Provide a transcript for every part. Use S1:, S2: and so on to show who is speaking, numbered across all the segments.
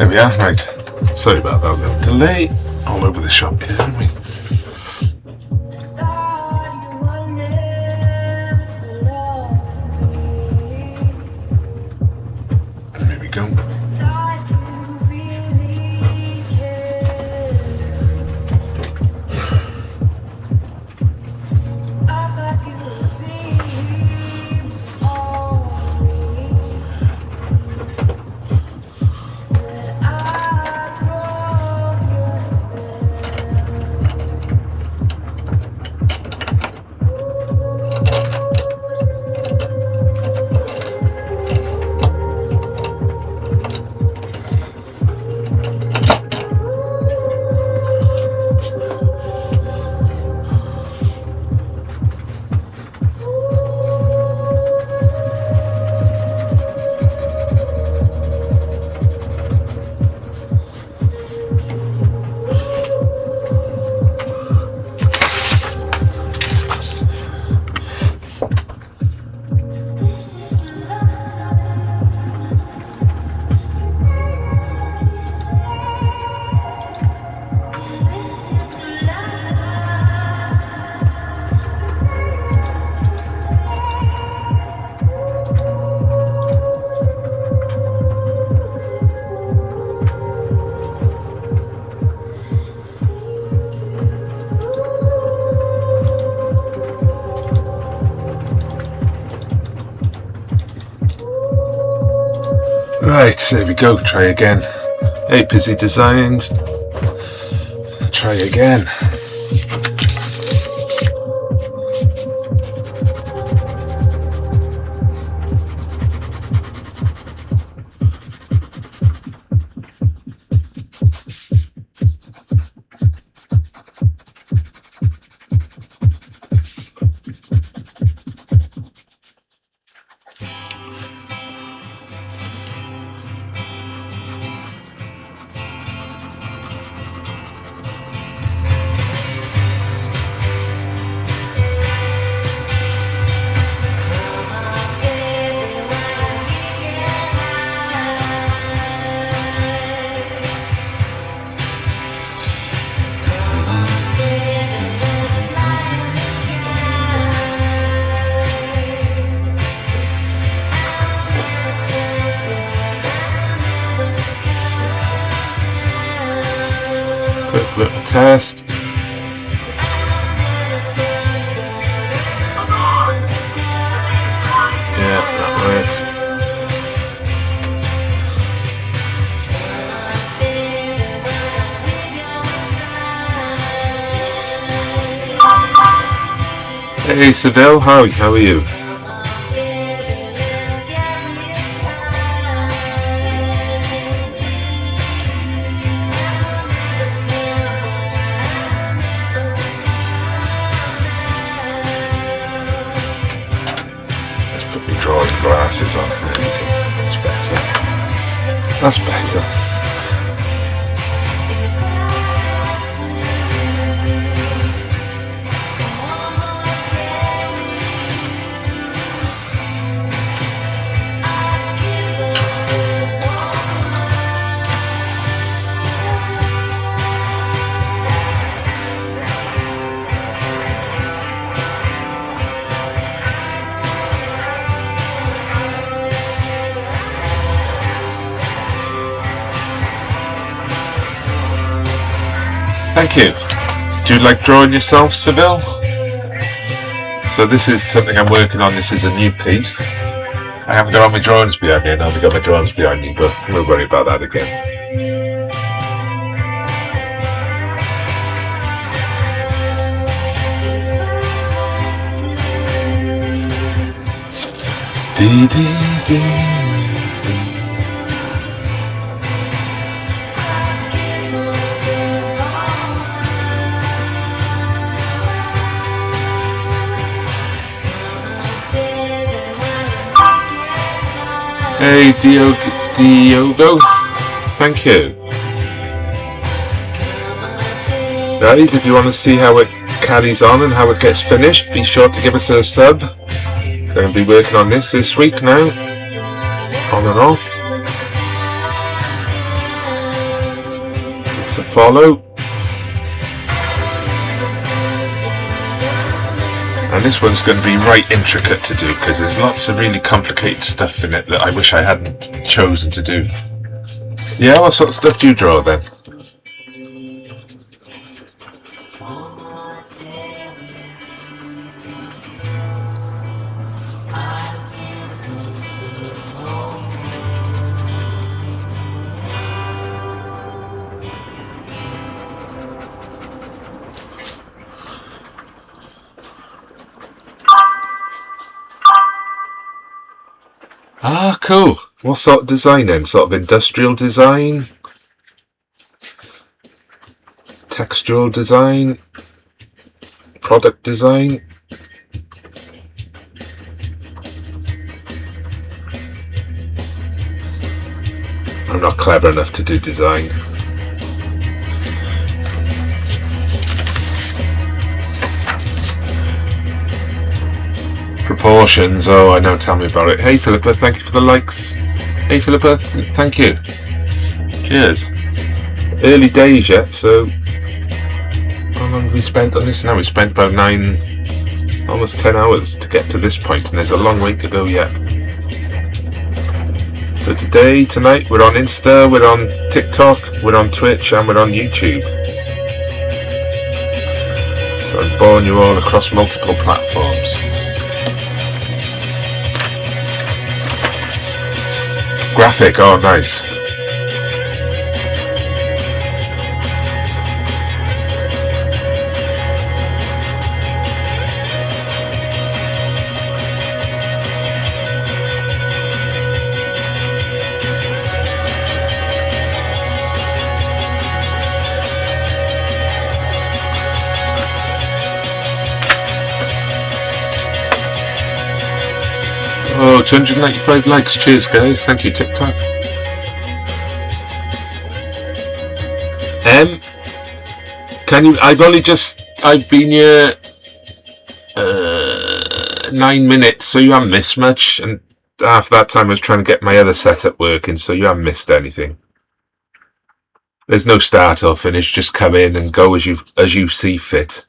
S1: There we are, right. Sorry about that little delay. All over the shop here, aren't we? There we go. Right, there we go, try again. Hey, Busy Designs. Try again. Quick little test. Yeah, that works. Hey Seville, how are you? Drawing glasses on. There we go. That's better. That's better. Thank you. Do you like drawing yourself, Seville? So this is something I'm working on. This is a new piece. I haven't got all my drawings behind me, and I've got my drawings behind me, but we'll worry about that again. Dee dee dee. Hey Diogo, thank you. Right, if you want to see how it carries on and how it gets finished, be sure to give us a sub. Going to be working on this week now, on and off. to follow. And this one's going to be right intricate to do because there's lots of really complicated stuff in it that I wish I hadn't chosen to do. Yeah, what sort of stuff do you draw then? Ah, cool. What sort of design then? Sort of industrial design? Textual design? Product design? I'm not clever enough to do design. Proportions, oh I know, tell me about it. Hey Philippa, thank you for the likes. Hey Philippa, thank you. Cheers. Early days yet, so how long have we spent on this now? We spent about almost 10 hours to get to this point, and there's a long way to go yet. So tonight, we're on Insta, we're on TikTok, we're on Twitch, and we're on YouTube. So I'm born you all across multiple platforms. Graphic, oh nice. Oh, 295 likes, cheers guys, thank you TikTok. Can you, I've been here 9 minutes, so you haven't missed much, and after that time I was trying to get my other setup working, so you haven't missed anything. There's no start or finish, just come in and go as you see fit.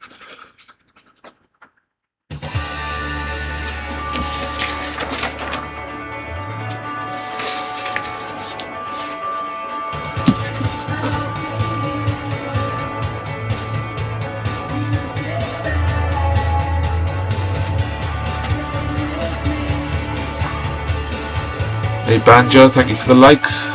S1: Hey Banjo, thank you for the likes.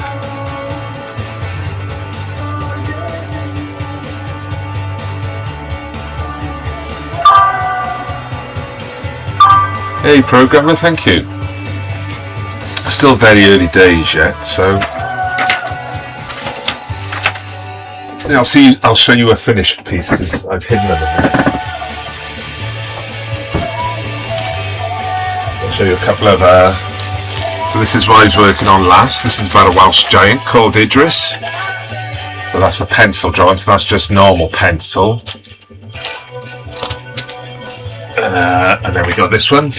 S1: Hey Programmer, thank you. Still very early days yet, so yeah, I'll show you a finished piece because I've hidden them a bit. I'll show you a couple of so this is what I was working on last. This is about a Welsh giant called Idris. So that's a pencil drawing, so that's just normal pencil. And then we got this one.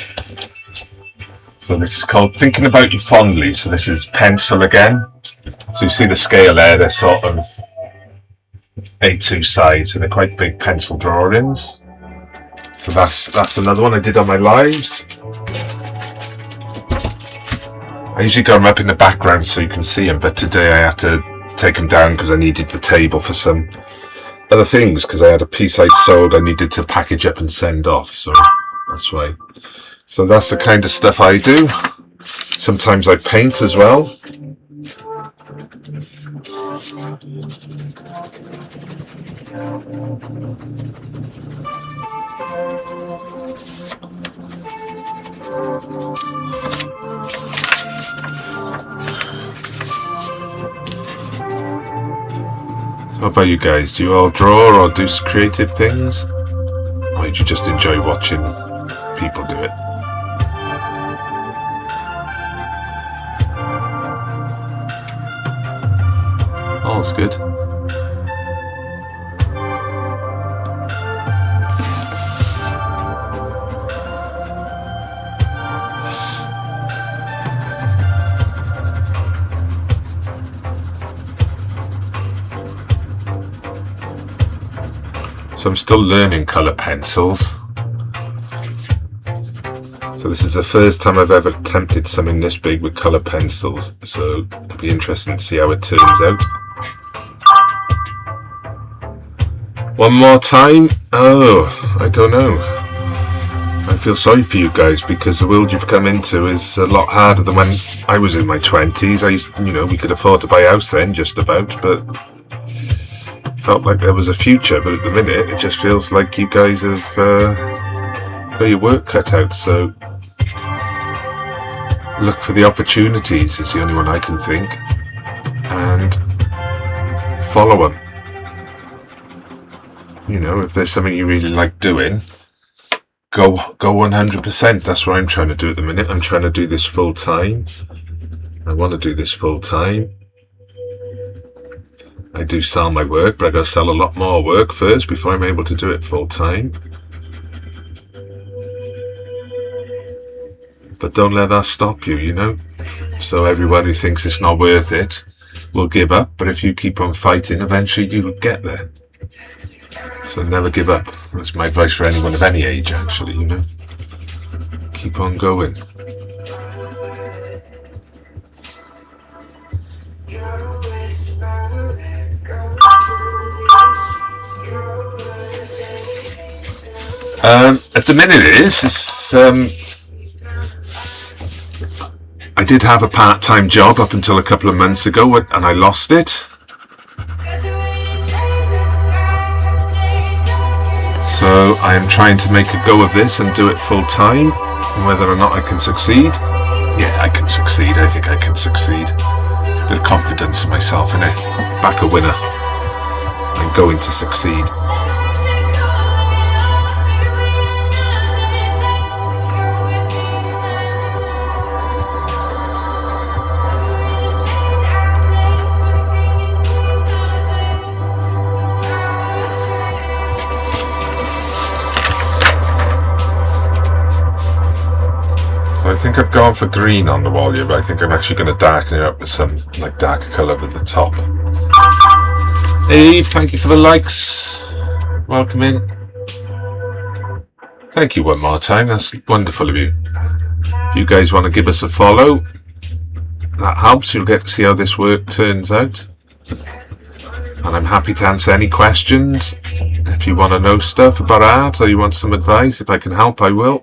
S1: So this is called Thinking About You Fondly. So this is pencil again. So you see the scale there, they're sort of A2 size, so they're quite big pencil drawings. So that's another one I did on my lives. I usually got them up in the background so you can see them, but today I had to take them down because I needed the table for some other things, because I had a piece I'd sold I needed to package up and send off, so that's why. So that's the kind of stuff I do. Sometimes I paint as well. What about you guys? Do you all draw or do creative things? Or do you just enjoy watching people do it? All's good. I'm still learning colour pencils. So this is the first time I've ever attempted something this big with colour pencils, so it'll be interesting to see how it turns out. One more time? Oh, I don't know. I feel sorry for you guys, because the world you've come into is a lot harder than when I was in my 20s. I used, we could afford to buy a house then, just about, but felt like there was a future. But at the minute, it just feels like you guys have got your work cut out. So look for the opportunities is the only one I can think, and follow them. If there's something you really like doing, go 100%. That's what I'm trying to do at the minute. I'm trying to do this full time. I want to do this full time. I do sell my work, but I got to sell a lot more work first before I'm able to do it full time. But don't let that stop you, So everyone who thinks it's not worth it will give up, but if you keep on fighting, eventually you'll get there. So never give up. That's my advice for anyone of any age, actually, Keep on going. At the minute I did have a part-time job up until a couple of months ago, and I lost it. So I am trying to make a go of this and do it full-time. Whether or not I can succeed? Yeah, I can succeed. I think I can succeed. A bit of confidence in myself, innit? Back a winner. I'm going to succeed. I think I've gone for green on the wall here, but I think I'm actually going to darken it up with some darker colour at the top. Eve, thank you for the likes. Welcome in. Thank you one more time. That's wonderful of you. If you guys want to give us a follow, that helps. You'll get to see how this work turns out. And I'm happy to answer any questions. If you want to know stuff about art or you want some advice, if I can help, I will.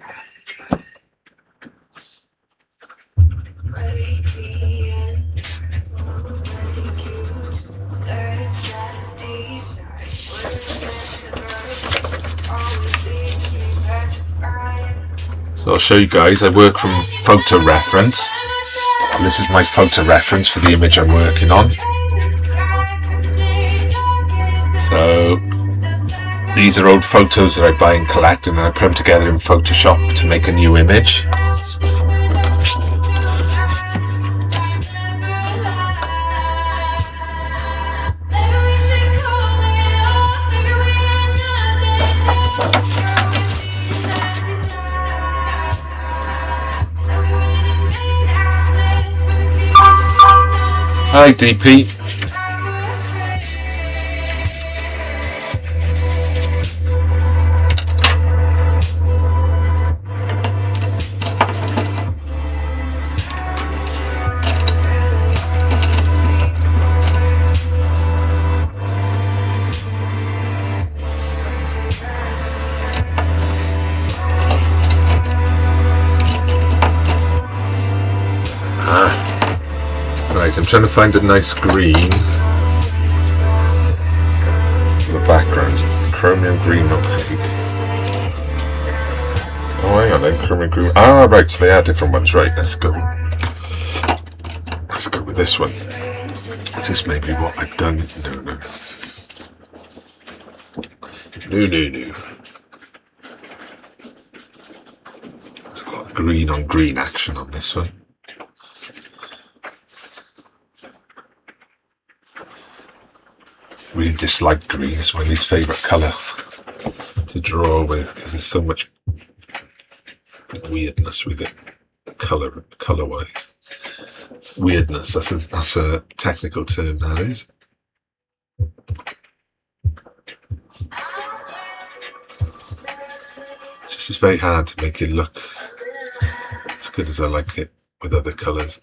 S1: So I'll show you guys, I work from photo reference. And this is my photo reference for the image I'm working on. So these are old photos that I buy and collect, and then I put them together in Photoshop to make a new image. Hi DP. Right, I'm trying to find a nice green for the background. Chromium green opaque. Oh, hang on then, chromium green. Ah, right, so they are different ones. Right, let's go. Let's go with this one. Is this maybe what I've done? No. No. There's a lot of green on green action on this one. Really dislike green. It's my least favourite colour to draw with because there's so much weirdness with it, colour-wise. Weirdness, that's a technical term, that is. This is very hard to make it look as good as I like it with other colours.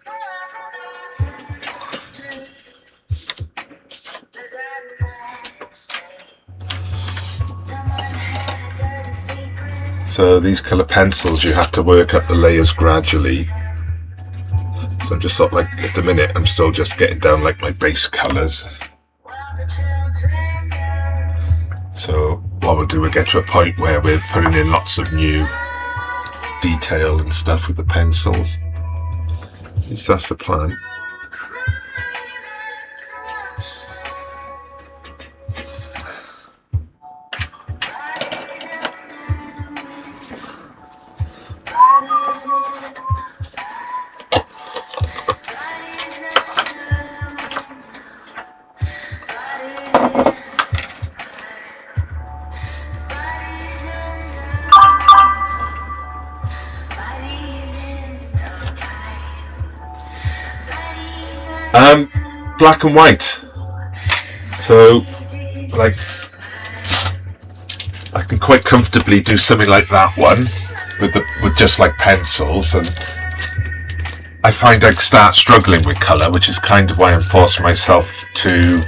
S1: So these colour pencils, you have to work up the layers gradually. So I'm just sort of like, at the minute, I'm still just getting down like my base colours. So what we'll do, we'll get to a point where we're putting in lots of new detail and stuff with the pencils. At least that's the plan. Black and white. So, like, I can quite comfortably do something like that one with just like pencils, and I find I start struggling with colour, which is kind of why I'm forcing myself to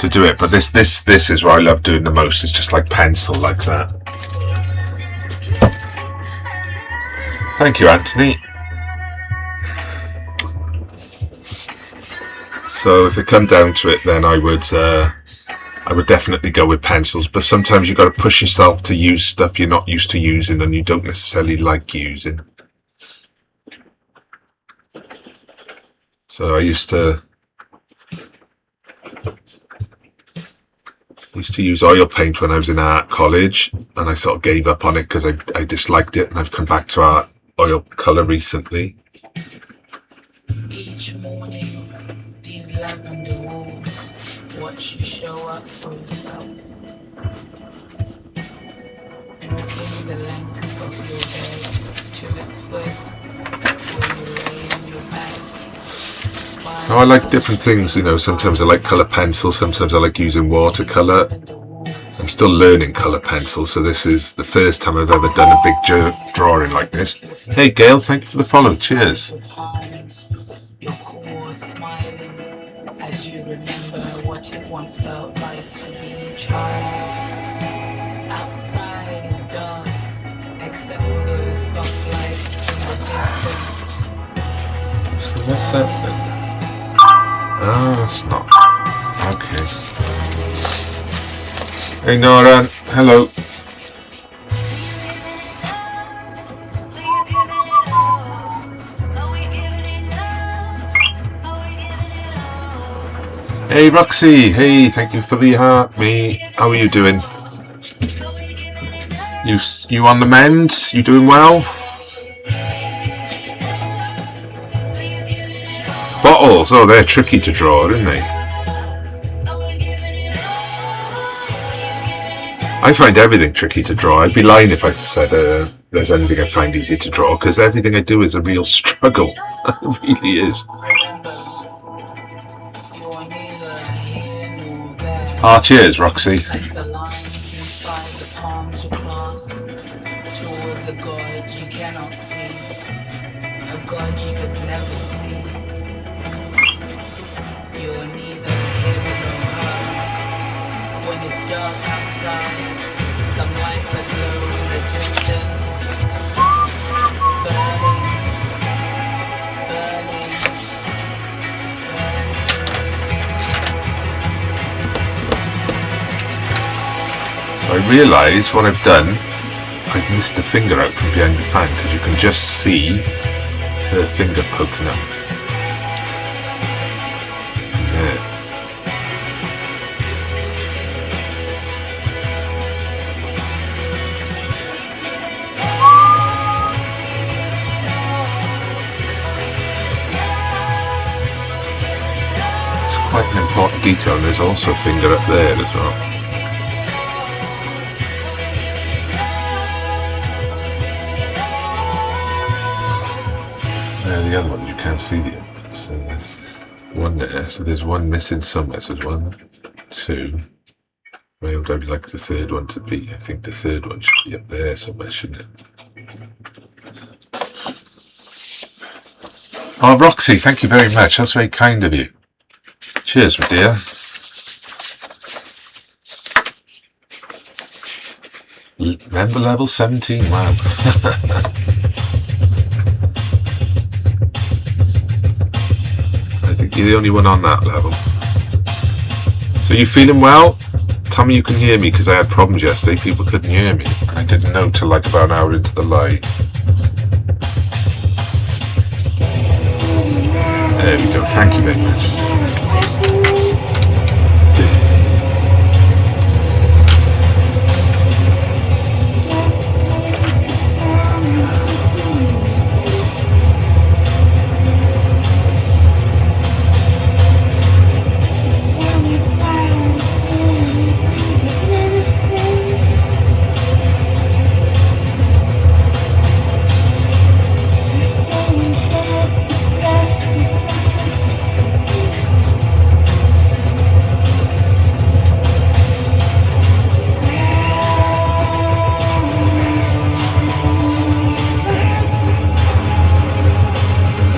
S1: do it. But this is what I love doing the most. It's just like pencil like that. Thank you, Anthony. So if it come down to it, then I would definitely go with pencils. But sometimes you've got to push yourself to use stuff you're not used to using and you don't necessarily like using. So I used to use oil paint when I was in art college, and I sort of gave up on it because I disliked it, and I've come back to art oil colour recently.
S2: Each morning, these lavender walls watch you show up for yourself. Walking the length of your bed to its foot, where you lay in your bed.
S1: Oh, I like different things, you know. Sometimes I like colour pencils, sometimes I like using watercolour. I'm still learning colour pencil, so this is the first time I've ever done a big drawing like this. Hey Gail, thank you for the follow, cheers.
S2: Your core smiling as you remember what it once felt like to be a child. Outside is dark, except for those soft lights in the distance.
S1: So what's that then? Oh, that's not... Okay. Hey Nora, hello. Hey Roxy, hey, thank you for the heart, me. How are you doing? You on the mend? You doing well? Bottles, oh, they're tricky to draw, aren't they? I find everything tricky to draw. I'd be lying if I said there's anything I find easy to draw, because everything I do is a real struggle. It really is. Ah, cheers, Roxy. I realise what I've done, I've missed a finger out from behind the fan, because you can just see her finger poking up. There. It's quite an important detail, and there's also a finger up there as well. The other one, you can't see the other. So there's one there, so there's one missing somewhere. So there's 1, 2, Where would I like the third one to be? I think the third one should be up there somewhere, shouldn't it? Oh, Roxy, thank you very much. That's very kind of you. Cheers, my dear. Member level 17, wow. I think you're the only one on that level. So you feeling well? Tell me you can hear me, because I had problems yesterday. People couldn't hear me. I didn't know till like about an hour into the live. There we go. Thank you very much.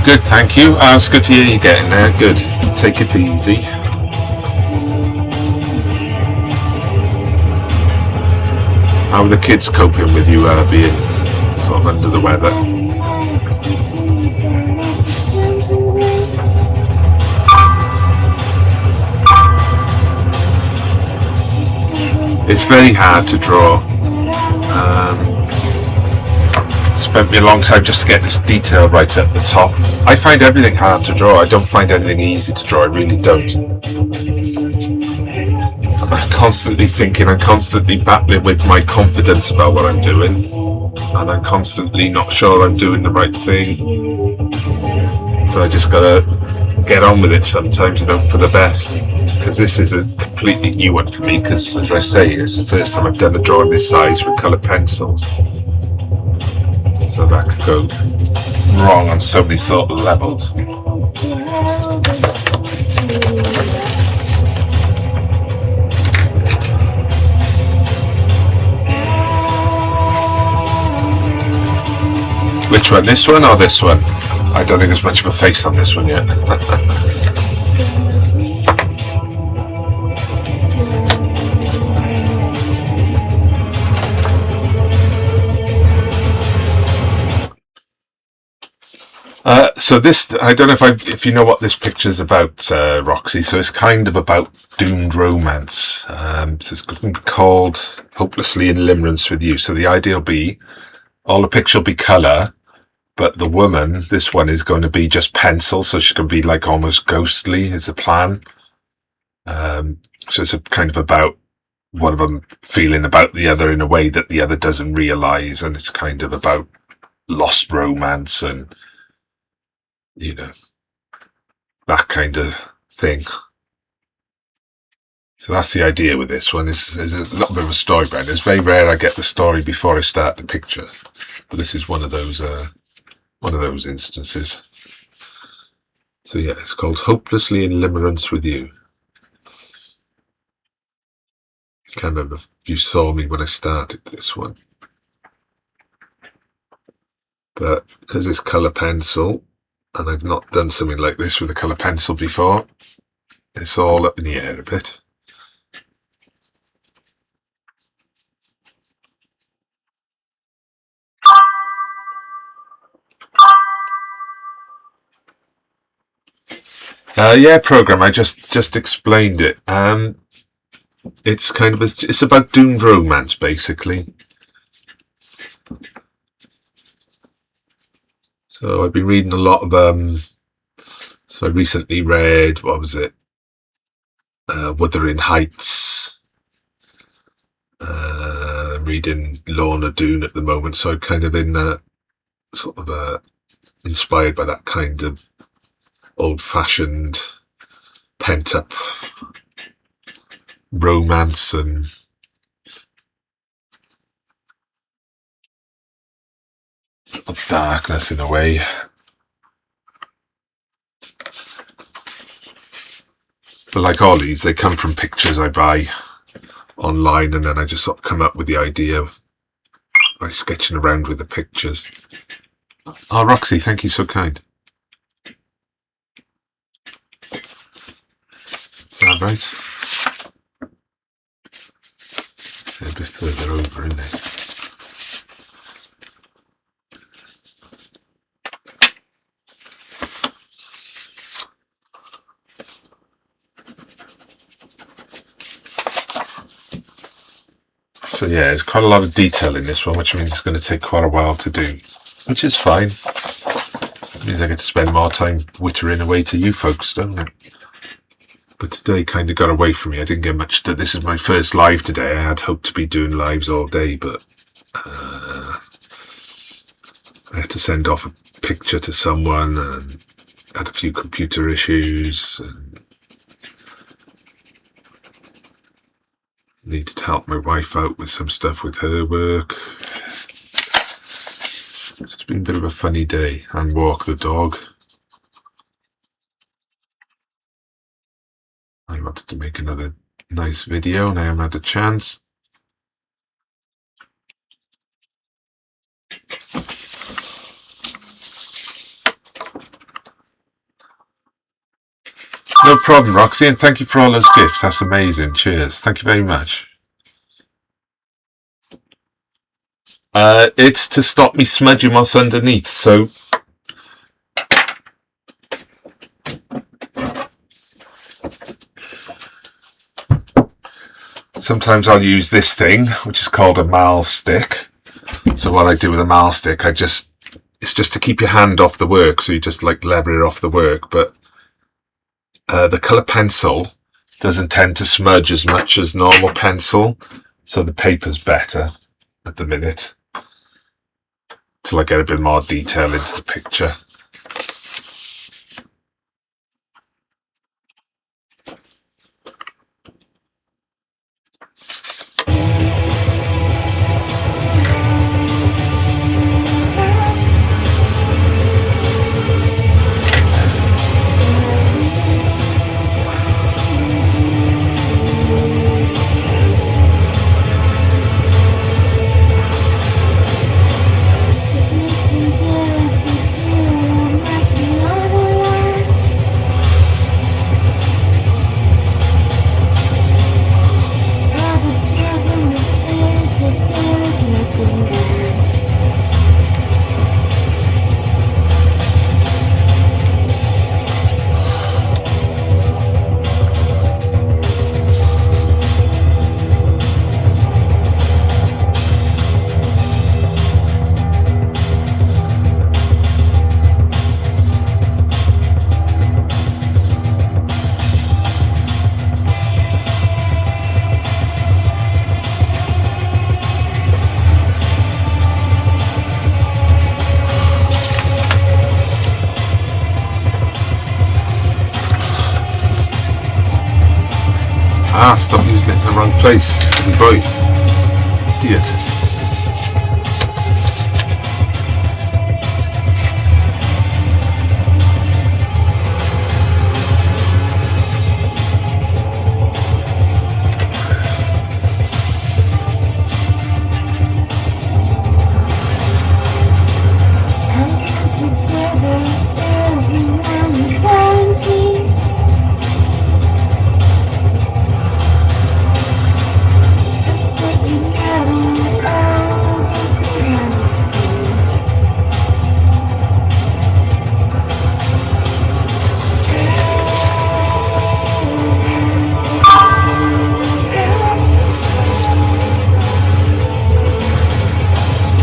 S1: Good, thank you. It's good to hear you getting there. Good. Take it easy. How are the kids coping with you being sort of under the weather? It's very hard to draw. Spent me a long time just to get this detail right at the top. I find everything hard to draw. I don't find anything easy to draw. I really don't. I'm constantly thinking, I'm constantly battling with my confidence about what I'm doing, and I'm constantly not sure I'm doing the right thing. So I just gotta get on with it sometimes and hope for the best. Because this is a completely new one for me, because as I say, it's the first time I've done a drawing this size with coloured pencils. So that could go wrong on so many sort of levels. Which one? This one or this one? I don't think there's much of a face on this one yet. So this, I don't know if you know what this picture's about, Roxy. So it's kind of about doomed romance. So it's called Hopelessly in Limerence with You. So the idea will be, all the picture will be colour, but the woman, this one, is going to be just pencil. So she's going to be like almost ghostly is the plan. So it's a kind of about one of them feeling about the other in a way that the other doesn't realise. And it's kind of about lost romance and, you know, that kind of thing. So that's the idea with this one. Is a little bit of a story behind it. It's very rare I get the story before I start the pictures, but this is one of those instances. So yeah, it's called Hopelessly in Limerence with You. I can't remember if you saw me when I started this one, but because it's colour pencil, and I've not done something like this with a colour pencil before, it's all up in the air a bit. Yeah, program. I just explained it. It's kind of it's about doomed romance, basically. So I've been reading a lot of so I recently read, what was it? Wuthering Heights. I'm reading Lorna Doone at the moment, so I'm kind of in sort of inspired by that kind of old-fashioned, pent-up romance and of darkness in a way. But like all these, they come from pictures I buy online, and then I just sort of come up with the idea by sketching around with the pictures. Oh, Roxy, thank you, so kind. Is that right? A bit further over, isn't it? So yeah, there's quite a lot of detail in this one, which means it's going to take quite a while to do, which is fine. It means I get to spend more time wittering away to you folks, don't it? But today kind of got away from me. I didn't get much. This is my first live today. I had hoped to be doing lives all day, but I had to send off a picture to someone and had a few computer issues and needed to help my wife out with some stuff with her work. So it's been a bit of a funny day, and walk the dog. I wanted to make another nice video and I haven't had a chance. No problem, Roxy, and thank you for all those gifts. That's amazing. Cheers. Thank you very much. It's to stop me smudging what's underneath, so sometimes I'll use this thing, which is called a mal stick. So what I do with a mal stick, it's just to keep your hand off the work, so you just like lever it off the work, but the colour pencil doesn't tend to smudge as much as normal pencil, so the paper's better at the minute, till I get a bit more detail into the picture. Ah, stop using it in the wrong place, silly boy. Idiot.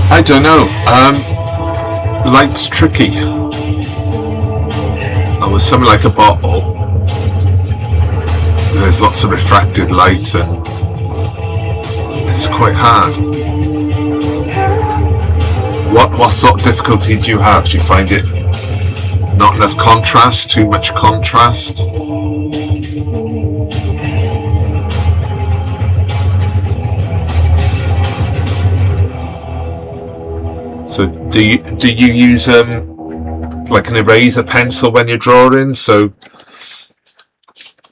S1: I don't know. Light's tricky. Oh, with something like a bottle, there's lots of refracted light and it's quite hard. What sort of difficulty do you have? Do you find it not enough contrast, too much contrast? So do you use like an eraser pencil when you're drawing? So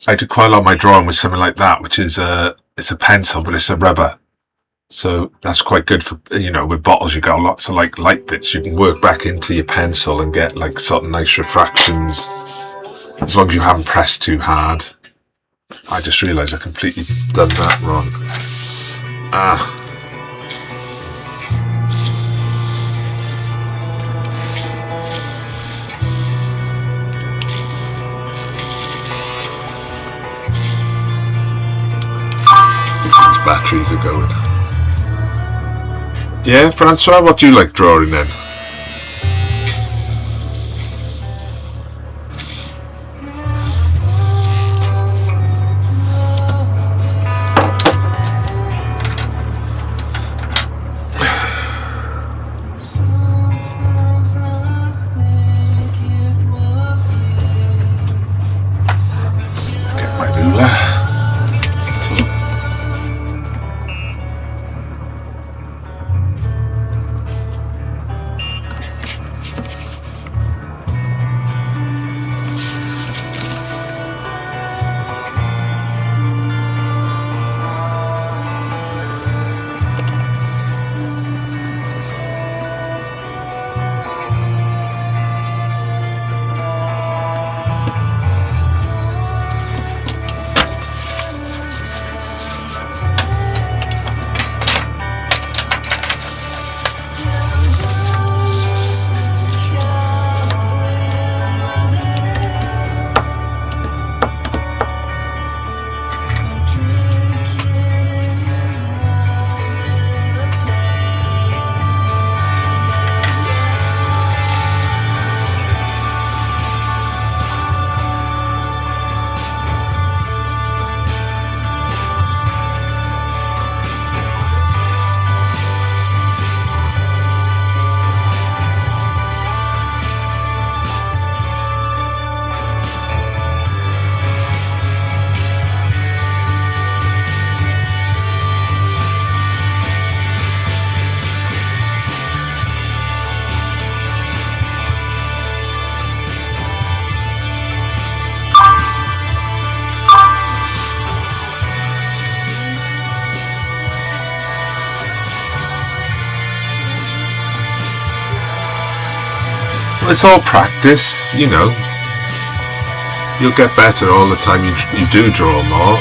S1: I do quite a lot of my drawing with something like that, which is a it's a pencil, but it's a rubber. So that's quite good for, you know, with bottles you got lots of like light bits you can work back into your pencil and get like sort of nice refractions, as long as you haven't pressed too hard. I just realised I completely done that wrong. These batteries are going. Yeah, Francois, what do you like drawing then? Get my ruler. Well, it's all practice, you know. You'll get better all the time you do draw more.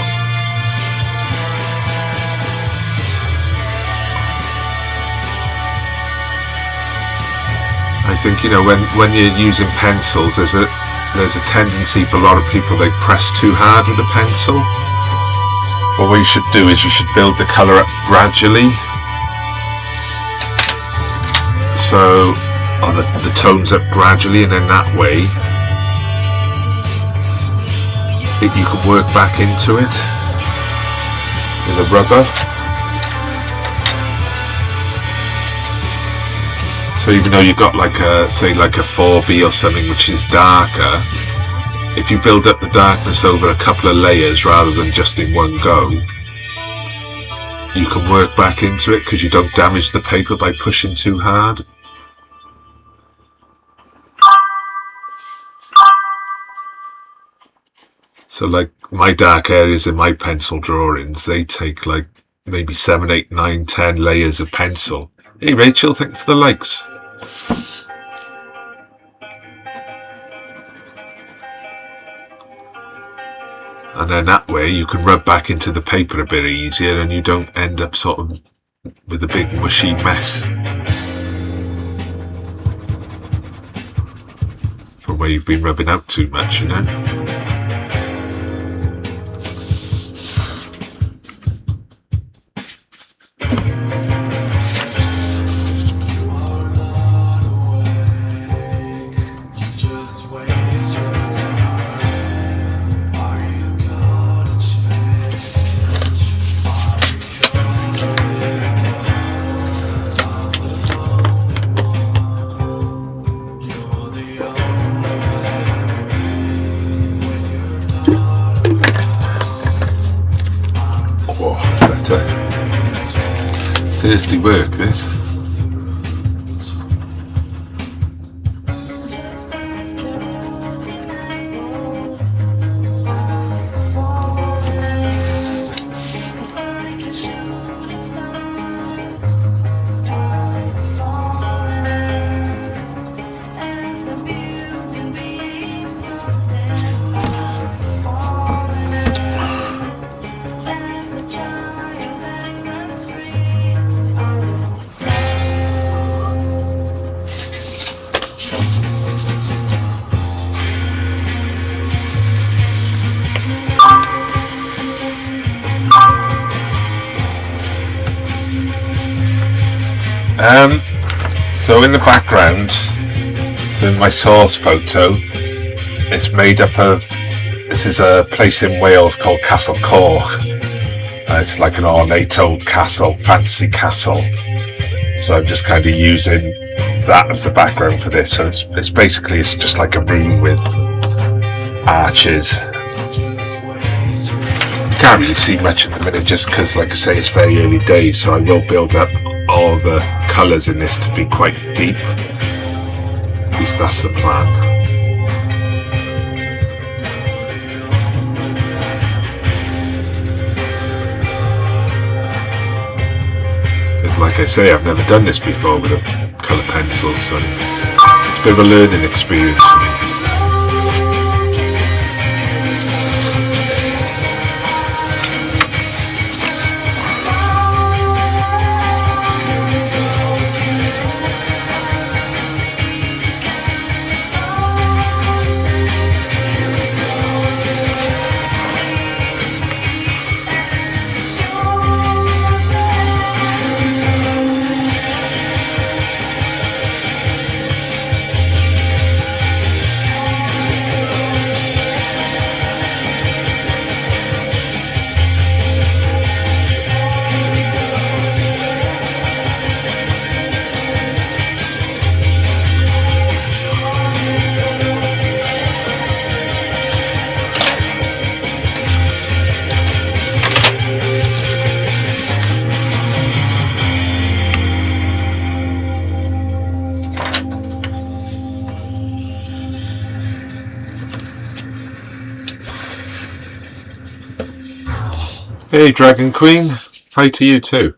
S1: I think, you know, when you're using pencils, there's a tendency for a lot of people, they press too hard with a pencil. But what you should do is you should build the colour up gradually. So, or the tones up gradually, and then that way you can work back into it with a rubber. So even though you've got like a, say like a 4B or something which is darker, if you build up the darkness over a couple of layers rather than just in one go, you can work back into it because you don't damage the paper by pushing too hard. So like my dark areas in my pencil drawings, they take like maybe 7, 8, 9, 10 layers of pencil. Hey Rachel, thank you for the likes. And then that way you can rub back into the paper a bit easier and you don't end up sort of with a big mushy mess from where you've been rubbing out too much, you know. Thirsty work, this. So in the background, so in my source photo, it's made up of, this is a place in Wales called Castle Cork. It's like an ornate old castle, fancy castle. So I'm just kind of using that as the background for this. So it's basically, it's just like a room with arches. You can't really see much at the minute just because, like I say, it's very early days, so I will build up all the colours in this to be quite deep. At least that's the plan. Like I say, I've never done this before with a colour pencil, so it's a bit of a learning experience for me. Hey Dragon Queen, hi to you too.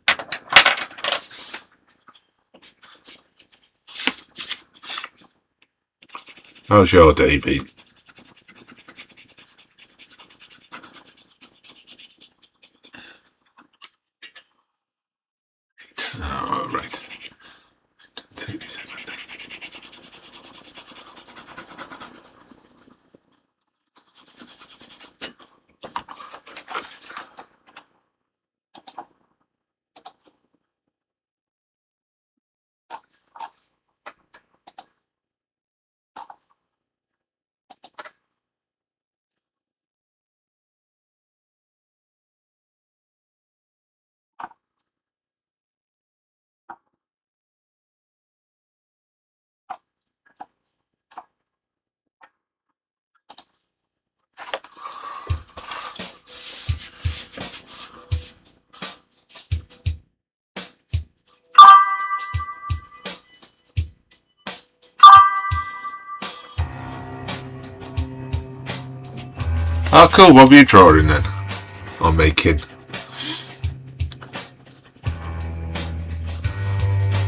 S1: How's your day been? Oh, right. 37. Oh cool, what were you drawing then? Or making?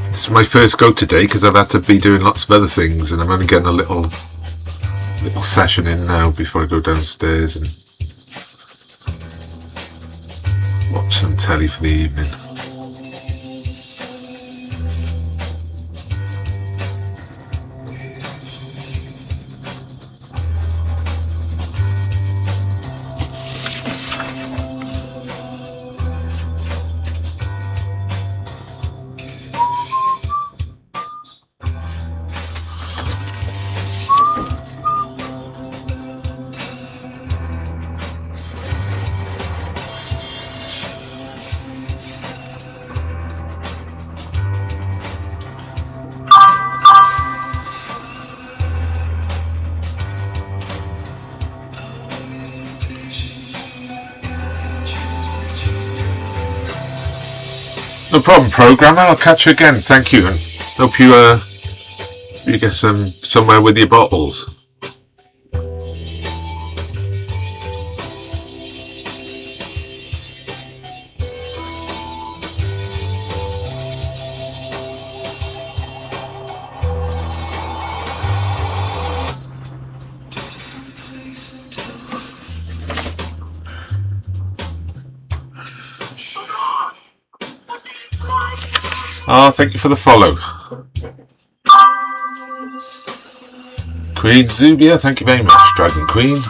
S1: This is my first go today because I've had to be doing lots of other things, and I'm only getting a little session in now before I go downstairs and watch some telly for the evening. No problem, programmer. I'll catch you again. Thank you, and hope you get somewhere with your bottles. Oh, thank you for the follow. Queen Zubia, thank you very much. Dragon Queen.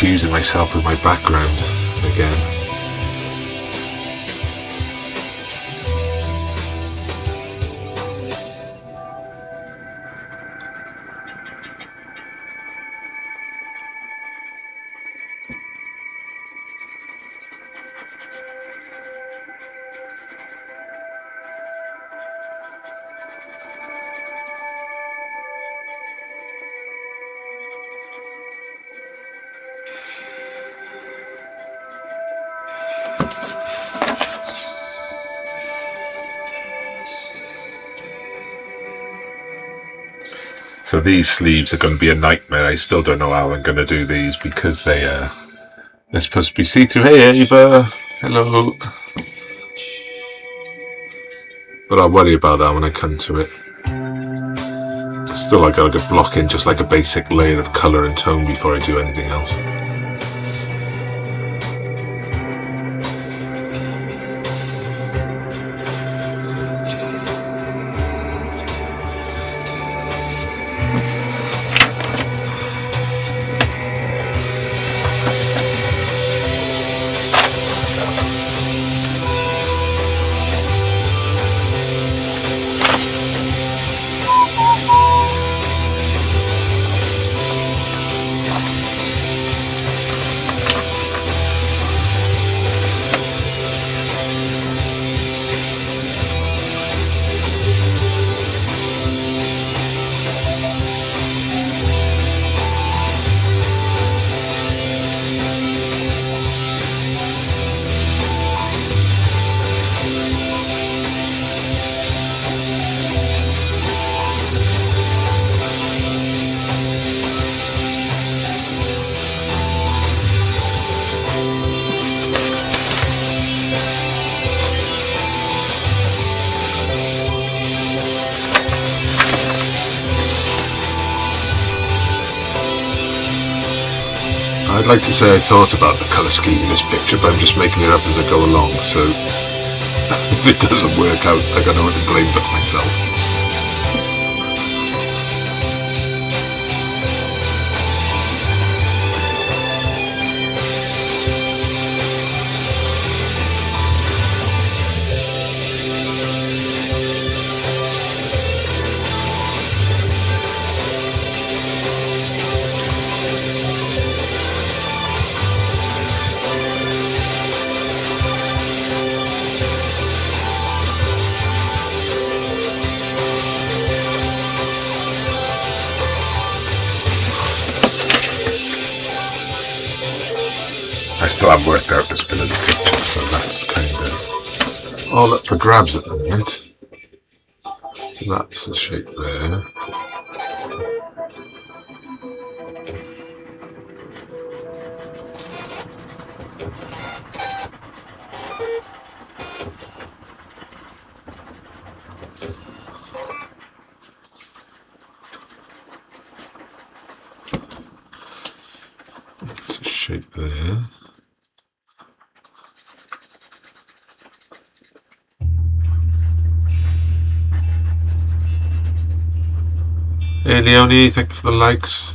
S1: confusing myself with my background again. So these sleeves are going to be a nightmare. I still don't know how I'm going to do these because they're supposed to be see-through. Hey Ava, hello. But I'll worry about that when I come to it. Still, I got to block in just like a basic layer of colour and tone before I do anything else. I'd like to say I thought about the colour scheme in this picture, but I'm just making it up as I go along, so if it doesn't work out, I got no one to blame but myself. I still haven't worked out this bit of the picture, so that's kind of all up for grabs at the minute. That's the shape there. That's the shape there. Hey Leonie, thank you for the likes.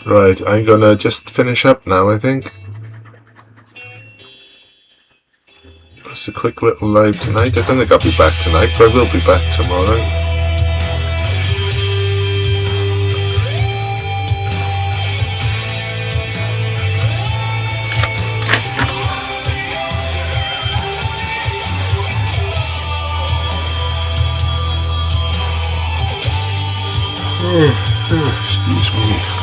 S1: Right, I'm gonna just finish up now, I think. Just a quick little live tonight. I don't think I'll be back tonight, but I will be back tomorrow. Excuse me.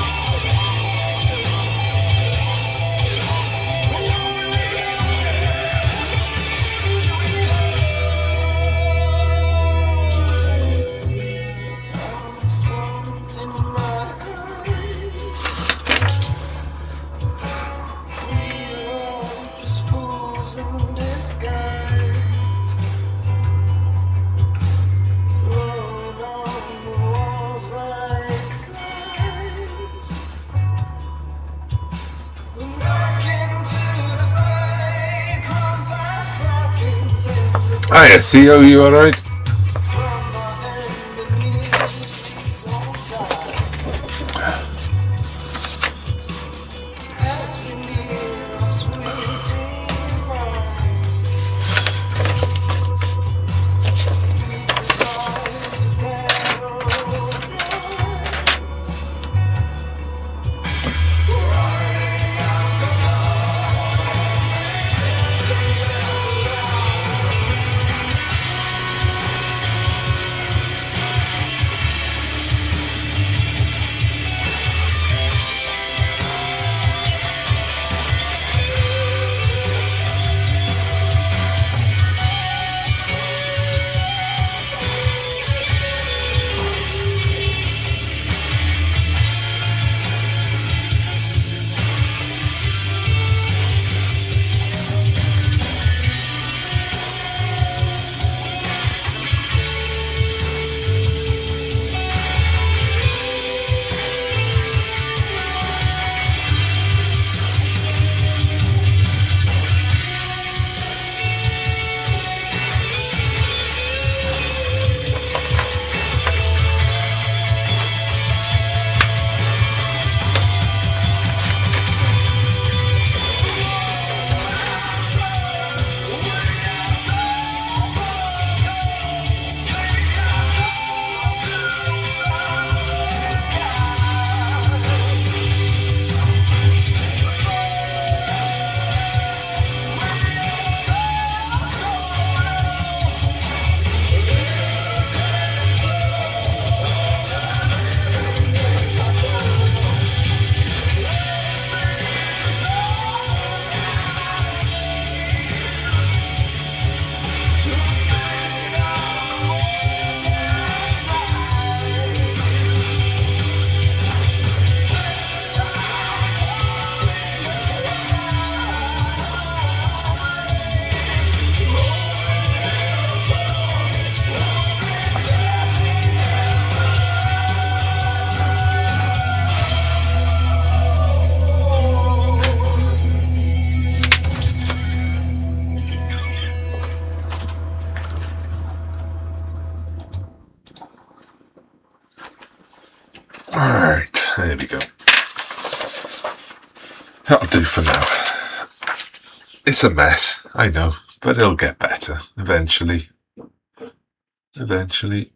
S1: Hiya Theo, you alright? Alright, there we go. That'll do for now. It's a mess, I know, but it'll get better eventually. Eventually.